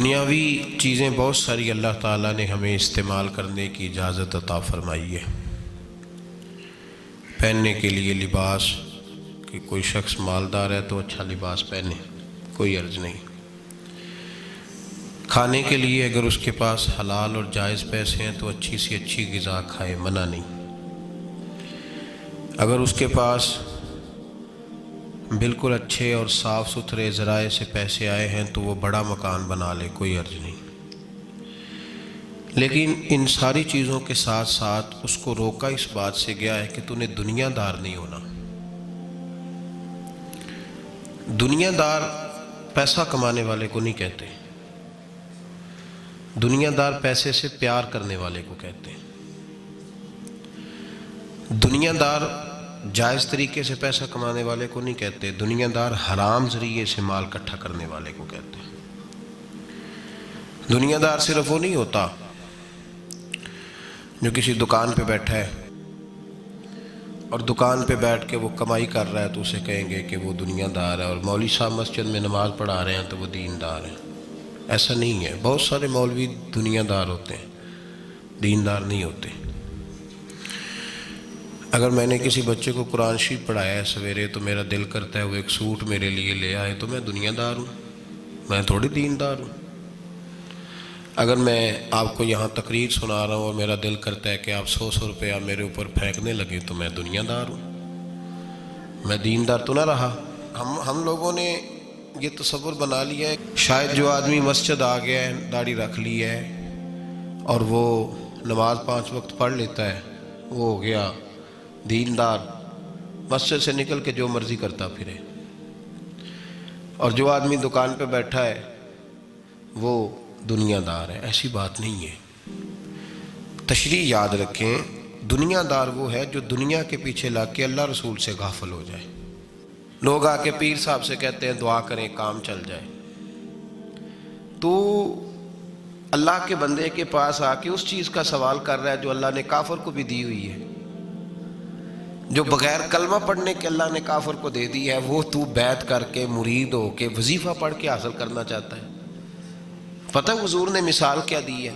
دنیاوی چیزیں بہت ساری اللہ تعالیٰ نے ہمیں استعمال کرنے کی اجازت عطا فرمائی ہے۔ پہننے کے لیے لباس، کہ کوئی شخص مالدار ہے تو اچھا لباس پہنے، کوئی عرض نہیں۔ کھانے کے لیے اگر اس کے پاس حلال اور جائز پیسے ہیں تو اچھی سی اچھی غذا کھائے، منع نہیں۔ اگر اس کے پاس بالکل اچھے اور صاف ستھرے ذرائع سے پیسے آئے ہیں تو وہ بڑا مکان بنا لے، کوئی عرض نہیں۔ لیکن ان ساری چیزوں کے ساتھ ساتھ اس کو روکا اس بات سے گیا ہے کہ تو نے دنیا دار نہیں ہونا۔ دنیا دار پیسہ کمانے والے کو نہیں کہتے، دنیا دار پیسے سے پیار کرنے والے کو کہتے ہیں۔ دنیا دار جائز طریقے سے پیسہ کمانے والے کو نہیں کہتے، دنیا دار حرام ذریعے سے مال اکٹھا کرنے والے کو کہتے ہیں۔ دنیا دار صرف وہ نہیں ہوتا جو کسی دکان پہ بیٹھا ہے اور دکان پہ بیٹھ کے وہ کمائی کر رہا ہے تو اسے کہیں گے کہ وہ دنیا دار ہے، اور مولوی صاحب مسجد میں نماز پڑھا رہے ہیں تو وہ دیندار ہیں۔ ایسا نہیں ہے، بہت سارے مولوی دنیا دار ہوتے ہیں، دیندار نہیں ہوتے۔ اگر میں نے کسی بچے کو قرآن شریف پڑھایا ہے سویرے تو میرا دل کرتا ہے وہ ایک سوٹ میرے لیے لے آئے تو میں دنیا دار ہوں، میں تھوڑی دیندار ہوں۔ اگر میں آپ کو یہاں تقریر سنا رہا ہوں اور میرا دل کرتا ہے کہ آپ 100 روپیہ میرے اوپر پھینکنے لگے تو میں دنیا دار ہوں، میں دیندار تو نہ رہا۔ ہم لوگوں نے یہ تصور بنا لیا ہے شاید جو آدمی مسجد آ گیا ہے، داڑھی رکھ لی ہے اور وہ نماز 5 وقت پڑھ لیتا ہے، وہ ہو گیا دیندار، مسجد سے نکل کے جو مرضی کرتا پھرے۔ اور جو آدمی دکان پہ بیٹھا ہے وہ دنیا دار ہے۔ ایسی بات نہیں ہے، تشریح یاد رکھیں۔ دنیا دار وہ ہے جو دنیا کے پیچھے لگ کے اللہ رسول سے غافل ہو جائے۔ لوگ آ کے پیر صاحب سے کہتے ہیں دعا کریں کام چل جائے، تو اللہ کے بندے کے پاس آ کے اس چیز کا سوال کر رہا ہے جو اللہ نے کافر کو بھی دی ہوئی ہے، جو بغیر کلمہ پڑھنے کے اللہ نے کافر کو دے دی ہے، وہ تو بیعت کر کے مرید ہو کے وظیفہ پڑھ کے حاصل کرنا چاہتا ہے۔ پتہ حضور نے مثال کیا دی ہے؟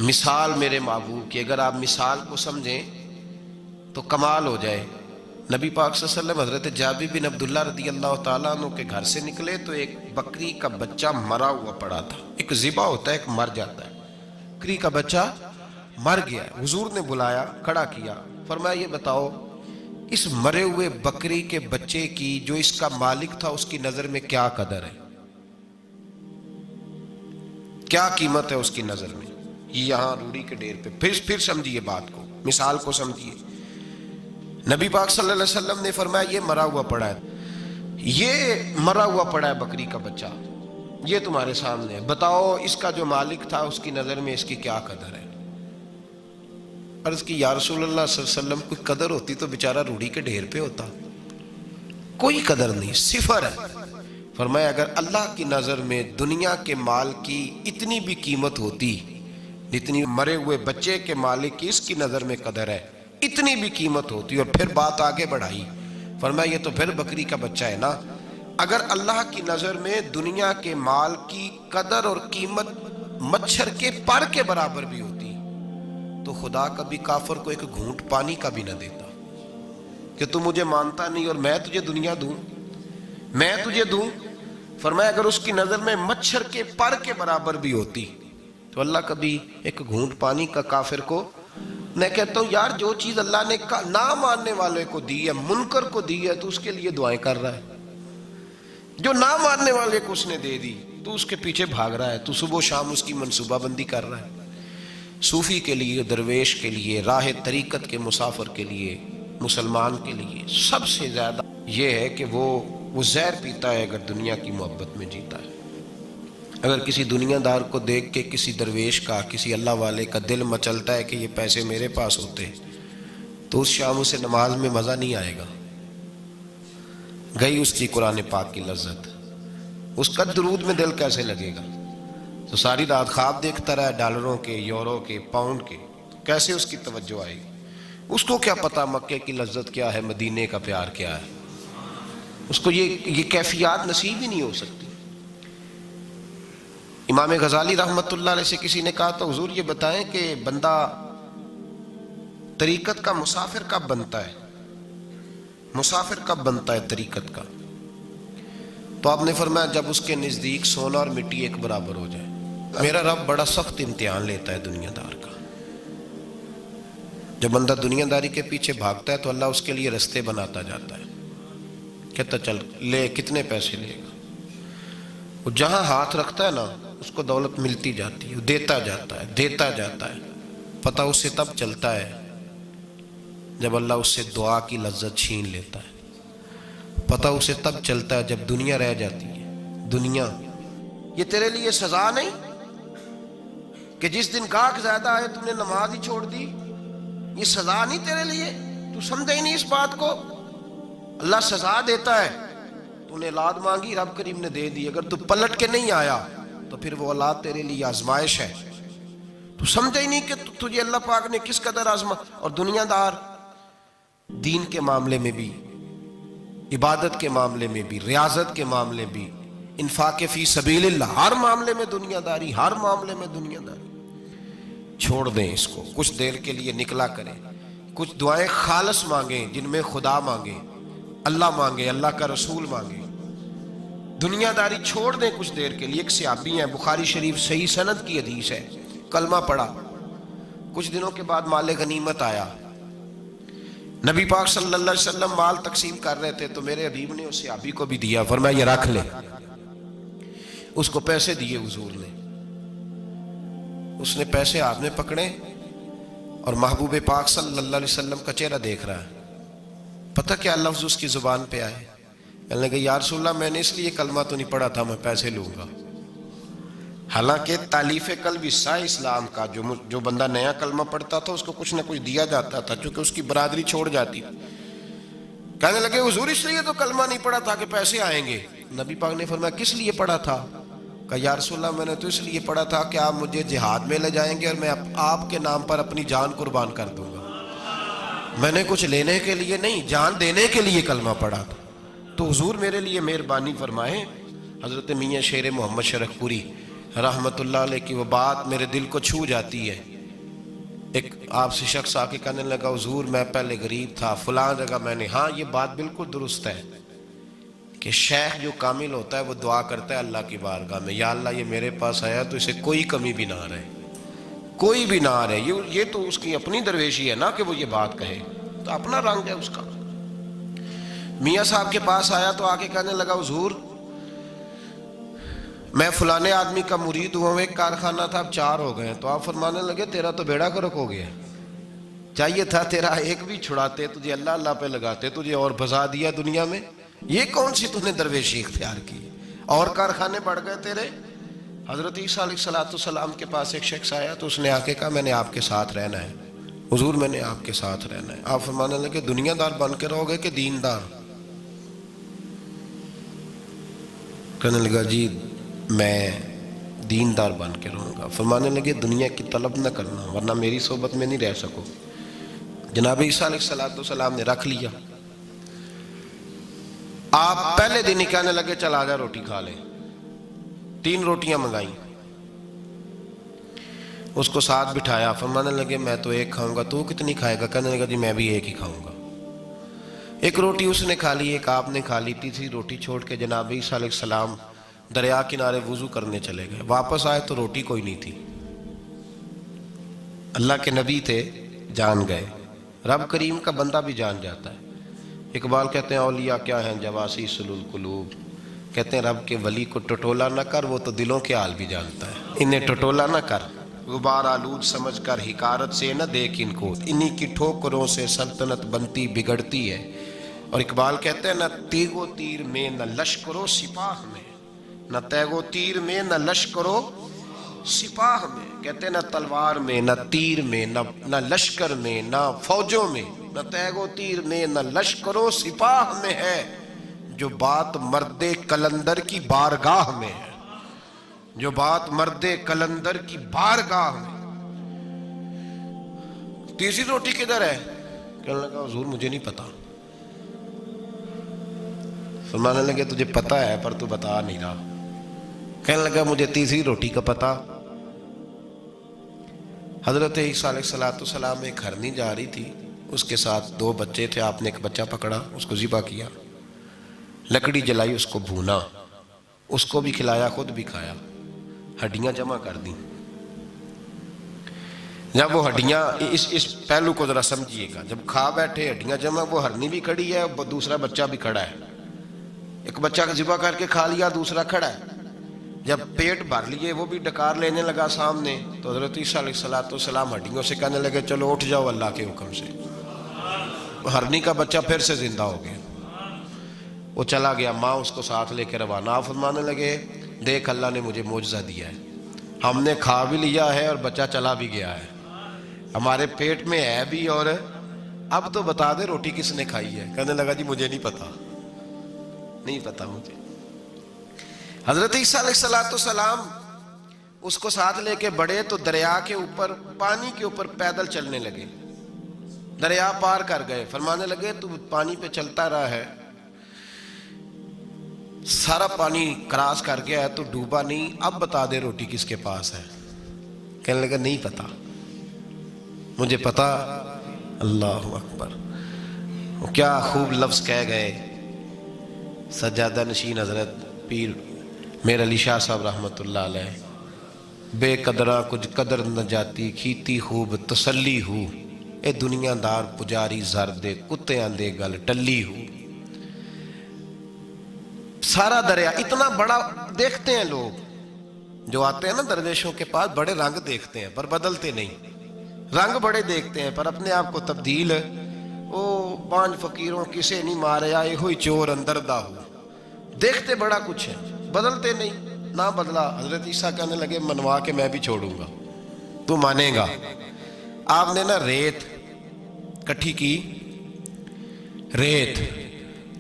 مثال میرے محبوب کی اگر آپ مثال کو سمجھیں تو کمال ہو جائے۔ نبی پاک صلی اللہ علیہ وسلم حضرت جابر بن عبداللہ رضی اللہ تعالیٰ عنہ کے گھر سے نکلے تو ایک بکری کا بچہ مرا ہوا پڑا تھا۔ ایک ذبح ہوتا ہے، ایک مر جاتا ہے، بکری کا بچہ مر گیا ہے۔ حضور نے بلایا، کھڑا کیا، فرمایا یہ بتاؤ اس مرے ہوئے بکری کے بچے کی جو اس کا مالک تھا اس کی نظر میں کیا قدر ہے، کیا قیمت ہے اس کی نظر میں؟ یہ یہاں روڑی کے ڈیر پہ پھر سمجھیے بات کو، مثال کو سمجھیے۔ نبی پاک صلی اللہ علیہ وسلم نے فرمایا یہ مرا ہوا پڑا ہے، یہ مرا ہوا پڑا ہے بکری کا بچہ، یہ تمہارے سامنے ہے، بتاؤ اس کا جو مالک تھا اس کی نظر میں اس کی کیا قدر ہے؟ عرض کی یا رسول اللہ صلی اللہ علیہ وسلم کوئی قدر ہوتی تو بیچارہ روڑی کے ڈھیر پہ ہوتا، کوئی قدر نہیں، صفر ہے۔ فرمایا اگر اللہ کی نظر میں دنیا کے مال کی اتنی بھی قیمت ہوتی جتنی مرے ہوئے بچے کے مالک کی اس کی نظر میں قدر ہے، اتنی بھی قیمت ہوتی، اور پھر بات آگے بڑھائی، فرمایا یہ تو پھر بکری کا بچہ ہے نا۔ اگر اللہ کی نظر میں دنیا کے مال کی قدر اور قیمت مچھر کے پر کے برابر بھی ہوتی تو خدا کبھی کافر کو ایک گھونٹ پانی کا بھی نہ دیتا کہ تو مجھے مانتا نہیں اور میں تجھے دنیا دوں، میں تجھے دوں۔ فرمایا اگر اس کی نظر میں مچھر کے پر کے برابر بھی ہوتی تو اللہ کبھی ایک گھونٹ پانی کا کافر کو۔ میں کہتا ہوں یار جو چیز اللہ نے نہ ماننے والے کو دی ہے، منکر کو دی ہے، تو اس کے لیے دعائیں کر رہا ہے۔ جو نہ ماننے والے کو اس نے دے دی تو اس کے پیچھے بھاگ رہا ہے، تو صبح و شام اس کی منصوبہ بندی کر رہا ہے۔ صوفی کے لیے، درویش کے لیے، راہ طریقت کے مسافر کے لیے، مسلمان کے لیے سب سے زیادہ یہ ہے کہ وہ زہر پیتا ہے اگر دنیا کی محبت میں جیتا ہے۔ اگر کسی دنیا دار کو دیکھ کے کسی درویش کا، کسی اللہ والے کا دل مچلتا ہے کہ یہ پیسے میرے پاس ہوتے تو اس شام اسے نماز میں مزہ نہیں آئے گا، گئی اس کی قرآن پاک کی لذت، اس کا درود میں دل کیسے لگے گا؟ تو ساری رات خواب دیکھتا رہا ڈالروں کے، یورو کے، پاؤنڈ کے، کیسے اس کی توجہ آئے گی؟ اس کو کیا پتا مکے کی لذت کیا ہے، مدینے کا پیار کیا ہے؟ اس کو یہ کیفیات نصیب ہی نہیں ہو سکتی۔ امام غزالی رحمۃ اللہ علیہ سے کسی نے کہا تو حضور یہ بتائیں کہ بندہ طریقت کا مسافر کب بنتا ہے، مسافر کب بنتا ہے طریقت کا؟ تو آپ نے فرمایا جب اس کے نزدیک سونا اور مٹی ایک برابر ہو جائے۔ میرا رب بڑا سخت امتحان لیتا ہے دنیا دار کا۔ جب بندہ دنیا داری کے پیچھے بھاگتا ہے تو اللہ اس کے لیے رستے بناتا جاتا ہے، کہتا چل لے، کتنے پیسے لے گا؟ وہ جہاں ہاتھ رکھتا ہے نا اس کو دولت ملتی جاتی ہے، دیتا جاتا ہے دیتا جاتا ہے۔ پتہ اسے تب چلتا ہے جب اللہ اس سے دعا کی لذت چھین لیتا ہے۔ پتہ اسے تب چلتا ہے جب دنیا رہ جاتی ہے۔ دنیا یہ تیرے لیے سزا نہیں کہ جس دن گاہک زیادہ آئے تم نے نماز ہی چھوڑ دی؟ یہ سزا نہیں تیرے لیے؟ تو سمجھے ہی نہیں اس بات کو۔ اللہ سزا دیتا ہے۔ تو نے اولاد مانگی، رب کریم نے دے دی، اگر تو پلٹ کے نہیں آیا تو پھر وہ اولاد تیرے لیے آزمائش ہے۔ تو سمجھے ہی نہیں کہ تجھے اللہ پاک نے کس قدر آزما۔ اور دنیا دار دین کے معاملے میں بھی، عبادت کے معاملے میں بھی، ریاضت کے معاملے بھی، انفاق فی سبیل اللہ، ہر معاملے میں دنیا داری، ہر معاملے میں دنیا داری۔ چھوڑ دیں اس کو، کچھ دیر کے لیے نکلا کریں، کچھ دعائیں خالص مانگیں جن میں خدا مانگے، اللہ مانگے، اللہ کا رسول مانگے۔ دنیا داری چھوڑ دیں کچھ دیر کے لیے۔ ایک صحابی ہیں، بخاری شریف صحیح سند کی حدیث ہے، کلمہ پڑھا، کچھ دنوں کے بعد مال غنیمت آیا۔ نبی پاک صلی اللہ علیہ وسلم مال تقسیم کر رہے تھے تو میرے حبیب نے اس صحابی کو بھی دیا، فرمایا یہ رکھ لے۔ اس کو پیسے دیے حضور نے، اس نے پیسے ہاتھ میں پکڑے اور محبوب پاک صلی اللہ علیہ وسلم کا چہرہ دیکھ رہا ہے۔ پتہ کیا لفظ اس کی زبان پہ آئے؟ کہنے لگے یا رسول اللہ میں نے اس لیے کلمہ تو نہیں پڑھا تھا میں پیسے لوں گا۔ حالانکہ تالیف قلب حصہ اسلام کا، جو بندہ نیا کلمہ پڑھتا تھا اس کو کچھ نہ کچھ دیا جاتا تھا چونکہ اس کی برادری چھوڑ جاتی تھی۔ کہنے لگے حضور اس لیے تو کلمہ نہیں پڑھا تھا کہ پیسے آئیں گے۔ نبی پاک نے فرمایا کس لیے پڑھا تھا؟ کہا یا رسول اللہ میں نے تو اس لیے پڑھا تھا کہ آپ مجھے جہاد میں لے جائیں گے اور میں آپ کے نام پر اپنی جان قربان کر دوں گا۔ میں نے کچھ لینے کے لیے نہیں، جان دینے کے لیے کلمہ پڑھا تھا۔ تو حضور میرے لیے مہربانی فرمائیں۔ حضرت میاں شیر محمد شرف پوری رحمت اللہ علیہ کی وہ بات میرے دل کو چھو جاتی ہے۔ ایک آپ سے شخص آ کے کہنے لگا حضور میں پہلے غریب تھا فلاں جگہ میں نے، ہاں یہ بات بالکل درست ہے کہ شیخ جو کامل ہوتا ہے وہ دعا کرتا ہے اللہ کی بارگاہ میں، یا اللہ یہ میرے پاس آیا تو اسے کوئی کمی بھی نہ رہے، کوئی بھی نہ رہے۔ یہ تو اس کی اپنی درویشی ہے نا کہ وہ یہ بات کہے، تو اپنا رنگ ہے اس کا۔ میاں صاحب کے پاس آیا تو آ کے کہنے لگا حضور میں فلانے آدمی کا مرید ہوا ہوں، ایک کارخانہ تھا اب 4 ہو گئے۔ تو آپ فرمانے لگے تیرا تو بیڑا گرک ہو گیا، چاہیے تھا تیرا ایک بھی چھڑاتے، تجھے اللہ اللہ پہ لگاتے، تجھے اور بھسا دیا دنیا میں۔ یہ کون سی تو نے درویشی اختیار کی، اور کارخانے بڑھ گئے تیرے۔ حضرت عیسیٰ علیہ السلام کے پاس ایک شخص آیا تو اس نے آ کے کہا میں نے آپ کے ساتھ رہنا ہے حضور، میں نے آپ کے ساتھ رہنا ہے۔ آپ فرمانے لگے دنیا دار بن کے رہو گے کہ دیندار؟ کہنے لگا جی میں دیندار بن کے رہوں گا۔ فرمانے لگے دنیا کی طلب نہ کرنا ورنہ میری صحبت میں نہیں رہ سکو۔ جناب عیسیٰ علیہ السلام نے رکھ لیا۔ آپ پہلے دن ہی کہنے لگے چل آجا روٹی کھا لیں۔ 3 روٹیاں منگائیں، اس کو ساتھ بٹھایا، فرمانے لگے میں تو ایک کھاؤں گا، تو کتنی کھائے گا؟ کہنے لگا جی میں بھی ایک ہی کھاؤں گا۔ ایک روٹی اس نے کھا لی، ایک آپ نے کھا لی، تیسری روٹی چھوڑ کے جناب عیسیٰ علیہ السلام دریا کنارے وضو کرنے چلے گئے۔ واپس آئے تو روٹی کوئی نہیں تھی۔ اللہ کے نبی تھے، جان گئے۔ رب کریم کا بندہ بھی جان جاتا ہے۔ اقبال کہتے ہیں اولیاء کیا ہیں جواسی سلول قلوب، کہتے ہیں رب کے ولی کو ٹٹولا نہ کر، وہ تو دلوں کے حال بھی جانتا ہے۔ انہیں ٹٹولا نہ کر، غبار آلود سمجھ کر حکارت سے نہ دیکھ ان کو، انہی کی ٹھوکروں سے سلطنت بنتی بگڑتی ہے۔ اور اقبال کہتے ہیں نہ تیغ و تیر میں نہ لشکر و سپاہ میں، نہ تیغ و تیر میں نہ لشکر و سپاہ میں، کہتے ہیں نہ تلوار میں نہ تیر میں نہ لشکر میں نہ فوجوں میں، نہ تیغ و تیر میں نہ لشکر و سپاہ میں ہے جو بات مرد کلندر کی بارگاہ میں ہے، جو بات مرد کلندر کی بارگاہ میں۔ تیسری روٹی کدھر ہے؟ کہنے لگا حضور مجھے نہیں پتا۔ فرمانے لگے تجھے پتا ہے پر تو بتا نہیں رہا۔ کہنے لگا مجھے تیسری روٹی کا پتہ۔ حضرت عیسیٰ علیہ السلام ایک ہرنی جا رہی تھی، اس کے ساتھ 2 بچے تھے، آپ نے ایک بچہ پکڑا، اس کو ذبح کیا، لکڑی جلائی، اس کو بھونا، اس کو بھی کھلایا، خود بھی کھایا، ہڈیاں جمع کر دیں۔ جب وہ ہڈیاں، اس پہلو کو ذرا سمجھیے گا، جب کھا بیٹھے ہڈیاں جمع، وہ ہرنی بھی کھڑی ہے، دوسرا بچہ بھی کھڑا ہے، ایک بچہ کا ذبح کر کے کھا لیا، دوسرا کھڑا ہے۔ جب پیٹ بھر لیے، وہ بھی ڈکار لینے لگا سامنے، تو حضرت عیسیٰ علیہ السلام ہڈیوں سے کہنے لگے چلو اٹھ جاؤ اللہ کے حکم سے۔ ہرنی کا بچہ پھر سے زندہ ہو گیا، وہ چلا گیا، ماں اس کو ساتھ لے کے روانہ۔ آپ فرمانے لگے دیکھ اللہ نے مجھے معجزہ دیا ہے، ہم نے کھا بھی لیا ہے اور بچہ چلا بھی گیا ہے، ہمارے پیٹ میں ہے بھی، اور اب تو بتا دے روٹی کس نے کھائی ہے۔ کہنے لگا جی مجھے نہیں پتا، نہیں پتا مجھے۔ حضرت عیسیٰ علیہ السلام اس کو ساتھ لے کے بڑھے تو دریا کے اوپر، پانی کے اوپر پیدل چلنے لگے، دریا پار کر گئے۔ فرمانے لگے تو پانی پہ چلتا رہا ہے، سارا پانی کراس کر گیا ہے تو ڈوبا نہیں، اب بتا دے روٹی کس کے پاس ہے۔ کہنے لگا نہیں پتا، مجھے پتا۔ اللہ اکبر، وہ کیا خوب لفظ کہہ گئے سجادہ نشین حضرت پیر میر علی شاہ صاحب رحمۃ اللہ علیہ، بے قدرہ کچھ قدر نہ جاتی، کھیتی خوب تسلی ہو، اے دنیا دار پجاری زر دے، کتے آندے گل ٹلی ہو۔ سارا دریا اتنا بڑا دیکھتے ہیں لوگ جو آتے ہیں نا درویشوں کے پاس، بڑے رنگ دیکھتے ہیں پر بدلتے نہیں، رنگ بڑے دیکھتے ہیں پر اپنے آپ کو تبدیل، او 5 فقیروں کسے نہیں مارے آئے ہوئی چور اندر دا ہو، دیکھتے بڑا کچھ ہے بدلتے نہیں، نہ بدلا۔ حضرت عیسیٰ کہنے لگے منوا کے میں بھی چھوڑوں گا، تو مانے گا۔ آپ نے نا ریت کٹھی کی، ریت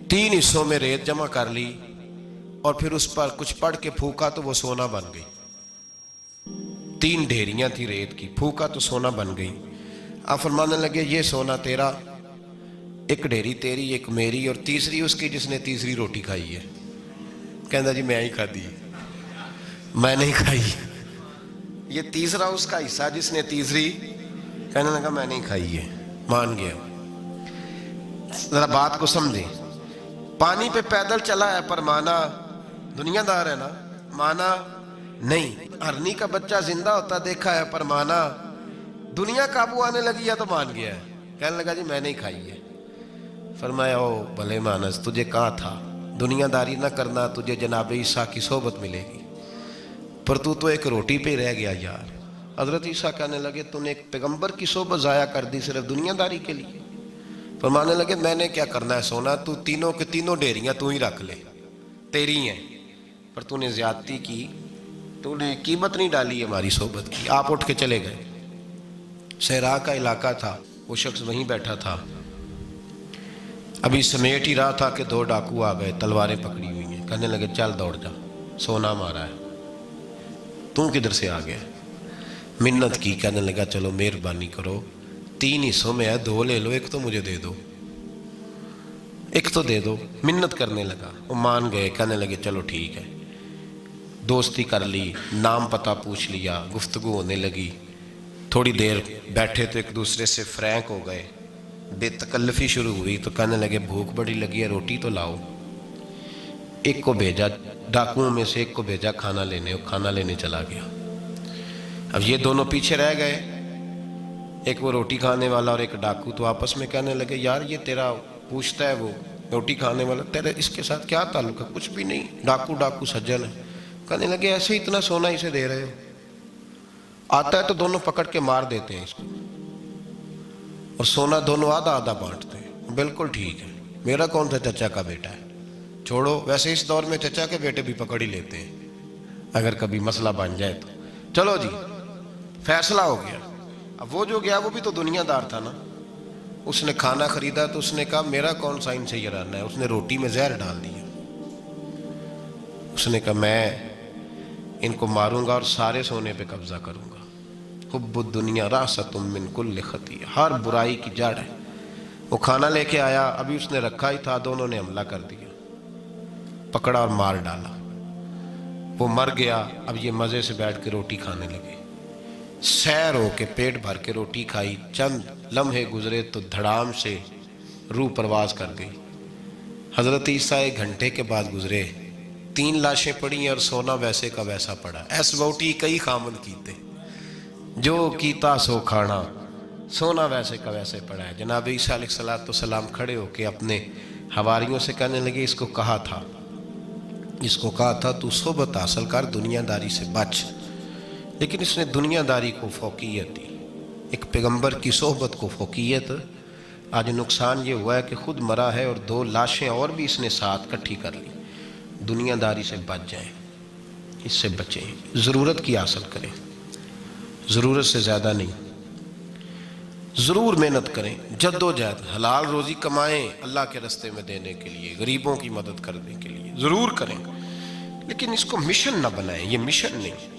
3 حصوں میں ریت جمع کر لی اور پھر اس پر کچھ پڑھ کے پھونکا تو وہ سونا بن گئی۔ 3 ڈھیریاں تھی ریت کی، پھونکا تو سونا بن گئی۔ آپ فرمانے لگے یہ سونا تیرا، ایک ڈھیری تیری، ایک میری، اور تیسری اس کی جس نے تیسری روٹی کھائی ہے۔ کہنا جی میں ہی کھا دی، میں نہیں کھائی، یہ تیسرا اس کا حصہ جس نے تیسری، کہنے لگا میں نہیں کھائی ہے، مان گیا۔ ذرا بات کو سمجھیں، پانی پہ پیدل چلا ہے پر مانا، دنیا دار ہے نا، مانا نہیں۔ ہرنی کا بچہ زندہ ہوتا دیکھا ہے پر مانا، دنیا قابو آنے لگی ہے تو مان گیا ہے۔ کہنے لگا جی میں نہیں کھائی ہے۔ فرمایا او بھلے مانس، تجھے کہا تھا دنیا داری نہ کرنا، تجھے جناب عیسیٰ کی صحبت ملے گی، پر تو ایک روٹی پہ رہ گیا یار۔ حضرت عیسیٰ کہنے لگے تو نے ایک پیغمبر کی صحبت ضائع کر دی صرف دنیا داری کے لیے۔ فرمانے لگے میں نے کیا کرنا ہے سونا، تو تینوں کے تینوں ڈیریاں تو ہی رکھ لے، تیری ہیں، پر تو نے زیادتی کی، تو نے قیمت نہیں ڈالی ہماری صحبت کی۔ آپ اٹھ کے چلے گئے۔ صحرا کا علاقہ تھا، وہ شخص وہیں بیٹھا تھا، ابھی سمیٹ ہی رہا تھا کہ 2 ڈاکو آ گئے، تلواریں پکڑی ہوئی ہیں۔ کہنے لگے چل دوڑ جا، سونا مارا ہے، تو کدھر سے آ گیا؟ منت کی، کہنے لگا چلو مہربانی کرو، 3 حصوں میں ہے، 2 لے لو، ایک تو مجھے دے دو، ایک تو دے دو۔ منت کرنے لگا، وہ مان گئے، کہنے لگے چلو ٹھیک ہے۔ دوستی کر لی، نام پتہ پوچھ لیا، گفتگو ہونے لگی، تھوڑی دیر بیٹھے تو ایک دوسرے سے فرینک ہو گئے، بے تکلفی شروع ہوئی، تو کہنے لگے بھوک بڑی لگی ہے، روٹی تو لاؤ۔ ایک کو بھیجا، ڈاکوؤں میں سے ایک کو بھیجا کھانا لینے، وہ کھانا لینے چلا گیا۔ اب یہ دونوں پیچھے رہ گئے، ایک وہ روٹی کھانے والا اور ایک ڈاکو، تو آپس میں کہنے لگے یار یہ تیرا پوچھتا ہے وہ روٹی کھانے والا، تیرے اس کے ساتھ کیا تعلق ہے؟ کچھ بھی نہیں، ڈاکو ڈاکو سجن ہے۔ کہنے لگے ایسے اتنا سونا اسے دے رہے ہو، آتا ہے تو دونوں پکڑ کے مار دیتے ہیں اس کو، اور سونا دونوں آدھا آدھا بانٹتے ہیں۔ بالکل ٹھیک ہے، میرا کون سا چچا کا بیٹا ہے، چھوڑو، ویسے اس دور میں چچا کے بیٹے بھی پکڑ ہی لیتے ہیں اگر کبھی مسئلہ بن جائے تو۔ چلو جی فیصلہ ہو گیا۔ اب وہ جو گیا وہ بھی تو دنیا دار تھا نا، اس نے کھانا خریدا تو اس نے کہا میرا کون سا ان سے یہ رہنا ہے، اس نے روٹی میں زہر ڈال دیا۔ اس نے کہا میں ان کو ماروں گا اور سارے سونے پہ قبضہ کروں گا۔ حب الدنیا راست من کل خطیہ، ہر برائی کی جڑ ہے۔ وہ کھانا لے کے آیا، ابھی اس نے رکھا ہی تھا، دونوں نے حملہ کر دیا، پکڑا اور مار ڈالا۔ وہ مر گیا، اب یہ مزے سے بیٹھ کے روٹی کھانے لگے، سیر ہو کے پیٹ بھر کے روٹی کھائی، چند لمحے گزرے تو دھڑام سے روح پرواز کر گئی۔ حضرت عیسیٰ 1 گھنٹے کے بعد گزرے، 3 لاشیں پڑی اور سونا ویسے کا ویسا پڑا۔ ایس ووٹی کئی خامن کیتے، جو کیتا سو کھانا، سونا ویسے کا ویسے پڑا ہے۔ جناب عیسیٰ علیہ السلام کھڑے ہو کے اپنے حواریوں سے کہنے لگے، اس کو کہا تھا تو صحبت حاصل کر، دنیا داری سے بچ، لیکن اس نے دنیا داری کو فوقیت دی، ایک پیغمبر کی صحبت کو فوقیت۔ آج نقصان یہ ہوا ہے کہ خود مرا ہے اور 2 لاشیں اور بھی اس نے ساتھ کٹھی کر لی۔ دنیا داری سے بچ جائیں، اس سے بچیں، ضرورت کی حاصل کریں، ضرورت سے زیادہ نہیں، ضرور محنت کریں، جد و جہد، حلال روزی کمائیں اللہ کے راستے میں دینے کے لیے، غریبوں کی مدد کرنے کے لیے ضرور کریں، لیکن اس کو مشن نہ بنائیں، یہ مشن نہیں۔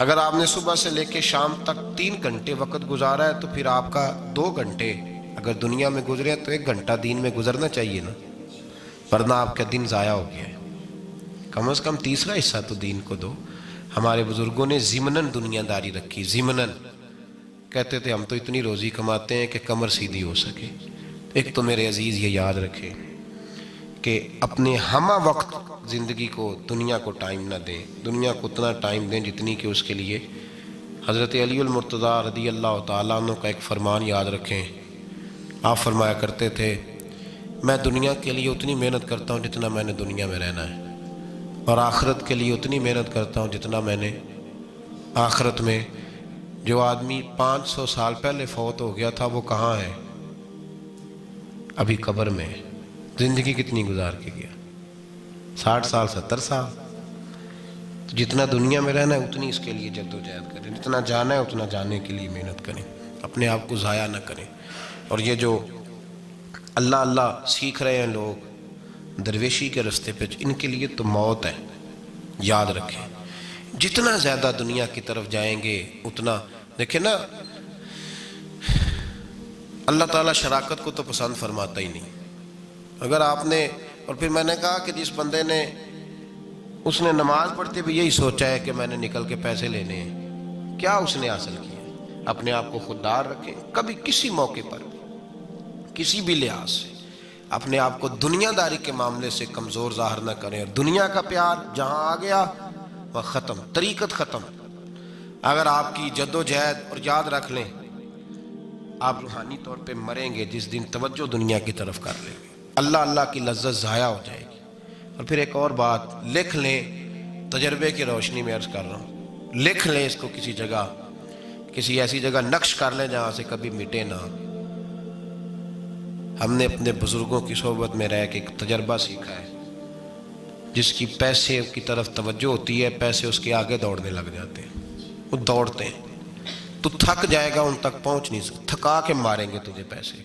اگر آپ نے صبح سے لے کے شام تک 3 گھنٹے وقت گزارا ہے تو پھر آپ کا 2 گھنٹے اگر دنیا میں گزرے تو 1 گھنٹہ دین میں گزرنا چاہیے نا، ورنہ آپ کا دن ضائع ہو گیا ہے۔ کم از کم تیسرا حصہ تو دین کو دو۔ ہمارے بزرگوں نے ضمناً دنیا داری رکھی، ضمناً کہتے تھے ہم تو اتنی روزی کماتے ہیں کہ کمر سیدھی ہو سکے۔ ایک تو میرے عزیز یہ یاد رکھیں کہ اپنے ہمہ وقت زندگی کو، دنیا کو ٹائم نہ دیں، دنیا کو اتنا ٹائم دیں جتنی کہ اس کے لیے۔ حضرت علی المرتضیٰ رضی اللہ تعالیٰ عنہ کا ایک فرمان یاد رکھیں، آپ فرمایا کرتے تھے میں دنیا کے لیے اتنی محنت کرتا ہوں جتنا میں نے دنیا میں رہنا ہے، اور آخرت کے لیے اتنی محنت کرتا ہوں جتنا میں نے آخرت میں۔ جو آدمی 500 سال پہلے فوت ہو گیا تھا وہ کہاں ہے؟ ابھی قبر میں ہے۔ زندگی کتنی گزار کے گیا؟ 60 سال 70 سال۔ تو جتنا دنیا میں رہنا ہے اتنی اس کے لیے جد و جہد کریں، جتنا جانا ہے اتنا جانے کے لیے محنت کریں، اپنے آپ کو ضائع نہ کریں۔ اور یہ جو اللہ اللہ سیکھ رہے ہیں لوگ درویشی کے راستے پہ، ان کے لیے تو موت ہے، یاد رکھیں۔ جتنا زیادہ دنیا کی طرف جائیں گے اتنا، دیکھیں نا، اللہ تعالیٰ شراکت کو تو پسند فرماتا ہی نہیں۔ اگر آپ نے، اور پھر میں نے کہا کہ جس بندے نے، اس نے نماز پڑھتے بھی یہی سوچا ہے کہ میں نے نکل کے پیسے لینے ہیں، کیا اس نے حاصل کیا؟ اپنے آپ کو خوددار رکھیں، کبھی کسی موقع پر کسی بھی لحاظ سے اپنے آپ کو دنیا داری کے معاملے سے کمزور ظاہر نہ کریں۔ اور دنیا کا پیار جہاں آ گیا وہ ختم، طریقت ختم۔ اگر آپ کی جد و جہد، اور یاد رکھ لیں آپ روحانی طور پہ مریں گے جس دن توجہ دنیا کی طرف کر لیں گے، اللہ اللہ کی لذت ضائع ہو جائے گی۔ اور پھر ایک اور بات لکھ لیں، تجربے کی روشنی میں عرض کر رہا ہوں، لکھ لیں اس کو کسی جگہ، کسی ایسی جگہ نقش کر لیں جہاں سے کبھی مٹے نہ۔ ہم نے اپنے بزرگوں کی صحبت میں رہ کے ایک تجربہ سیکھا ہے، جس کی پیسے کی طرف توجہ ہوتی ہے پیسے اس کے آگے دوڑنے لگ جاتے ہیں، وہ دوڑتے ہیں، تو تھک جائے گا، ان تک پہنچ نہیں سکتا، تھکا کے ماریں گے تجھے پیسے،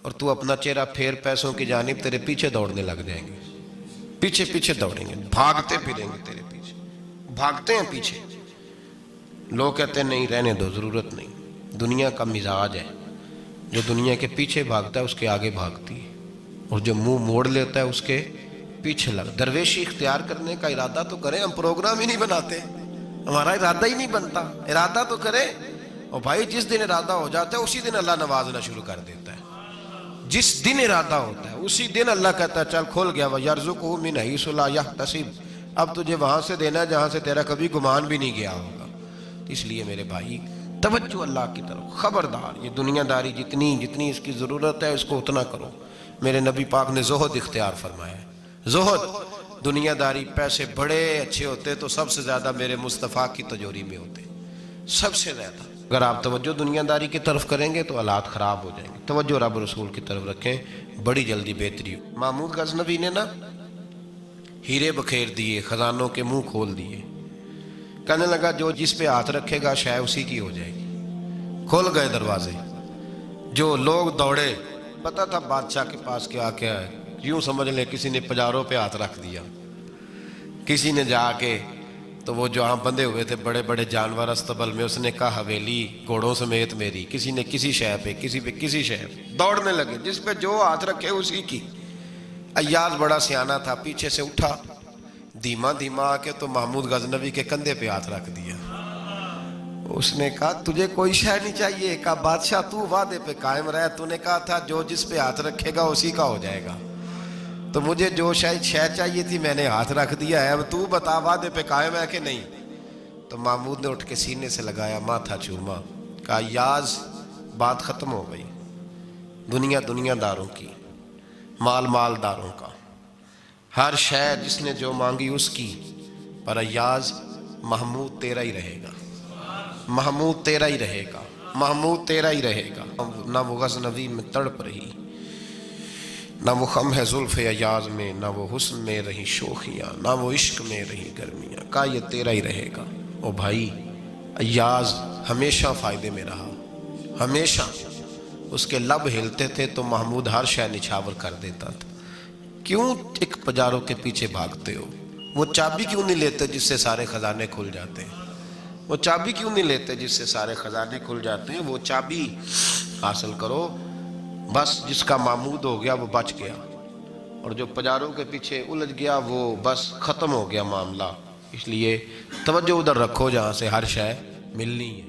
اور تو اپنا چہرہ پھیر پیسوں کی جانب، تیرے پیچھے دوڑنے لگ جائیں گے، پیچھے پیچھے دوڑیں گے، بھاگتے پھریں گے تیرے پیچھے، بھاگتے ہیں پیچھے۔ لوگ کہتے ہیں نہیں رہنے دو، ضرورت نہیں۔ دنیا کا مزاج ہے، جو دنیا کے پیچھے بھاگتا ہے اس کے آگے بھاگتی ہے، اور جو منہ موڑ لیتا ہے اس کے پیچھے لگ۔ درویشی اختیار کرنے کا ارادہ تو کریں، ہم پروگرام ہی نہیں بناتے، ہمارا ارادہ ہی نہیں بنتا، ارادہ تو کریں۔ اور بھائی جس دن ارادہ ہو جاتا ہے اسی دن اللہ نوازنا شروع کر دیتا ہے، جس دن ارادہ ہوتا ہے اسی دن اللہ کہتا ہے چل کھول گیا، وَيَرْزُقُهُ مِنْ حَيْثُ لَا يَحْتَسِبُ، اب تجھے وہاں سے دینا ہے جہاں سے تیرا کبھی گمان بھی نہیں گیا ہوگا۔ اس لیے میرے بھائی توجہ اللہ کی طرف، خبردار یہ دنیا داری جتنی اس کی ضرورت ہے اس کو اتنا کرو۔ میرے نبی پاک نے زہد اختیار فرمایا ہے، زہد، دنیا داری۔ پیسے بڑے اچھے ہوتے تو سب سے زیادہ میرے مصطفیٰ کی تجوری میں ہوتے، سب سے زیادہ۔ اگر آپ توجہ دنیا داری کی طرف کریں گے تو حالات خراب ہو جائیں گے، توجہ رب رسول کی طرف رکھیں، بڑی جلدی بہتری ہو۔ محمود غزنوی نے نا ہیرے بکھیر دیے، خزانوں کے منہ کھول دیے، کہنے لگا جو جس پہ ہاتھ رکھے گا شاید اسی کی ہو جائے گی۔ کھول گئے دروازے، جو لوگ دوڑے، پتہ تھا بادشاہ کے پاس کیا کیا ہے، یوں سمجھ لیں کسی نے پجاروں پہ ہاتھ رکھ دیا، کسی نے جا کے تو وہ جہاں بندھے ہوئے تھے بڑے بڑے جانور استبل میں، اس نے کہا حویلی گھوڑوں سمیت میری، کسی نے کسی شے پہ، کسی پہ کسی شے پہ، دوڑنے لگے، جس پہ جو ہاتھ رکھے اسی کی۔ ایاز بڑا سیانہ تھا، پیچھے سے اٹھا، دھیما دھیما آ کے تو محمود غزنوی کے کندھے پہ ہاتھ رکھ دیا. اس نے کہا تجھے کوئی شے نہیں چاہیے؟ کہا بادشاہ تو وعدے پہ قائم رہے، تو نے کہا تھا جو جس پہ ہاتھ رکھے گا اسی کا ہو جائے گا، تو مجھے جو شے چاہیے تھی میں نے ہاتھ رکھ دیا ہے، اب تو بتا وعدے پہ قائم ہے کہ نہیں؟ تو محمود نے اٹھ کے سینے سے لگایا، ماتھا چوما، کہا یاز بات ختم ہو گئی، دنیا دنیا داروں کی، مال مالداروں کا، ہر شے جس نے جو مانگی اس کی، پر ایاز محمود تیرا ہی رہے گا، محمود تیرا ہی رہے گا، محمود تیرا ہی رہے گا. نہ وہ غزنوی میں تڑپ رہی، نہ وہ خم ہے زلف ایاز میں، نہ وہ حسن میں رہی شوخیاں، نہ وہ عشق میں رہی گرمیاں. کہا یہ تیرا ہی رہے گا. او بھائی، ایاز ہمیشہ فائدے میں رہا، ہمیشہ. اس کے لب ہلتے تھے تو محمود ہر شے نچھاور کر دیتا تھا. کیوں ایک پجاروں کے پیچھے بھاگتے ہو؟ وہ چابی کیوں نہیں لیتے جس سے سارے خزانے کھل جاتے ہیں؟ وہ چابی کیوں نہیں لیتے جس سے سارے خزانے کھل جاتے ہیں؟ وہ چابی حاصل کرو. بس جس کا محمود ہو گیا وہ بچ گیا، اور جو پجاروں کے پیچھے الجھ گیا وہ بس ختم ہو گیا معاملہ. اس لیے توجہ ادھر رکھو جہاں سے ہر شے ملنی ہے.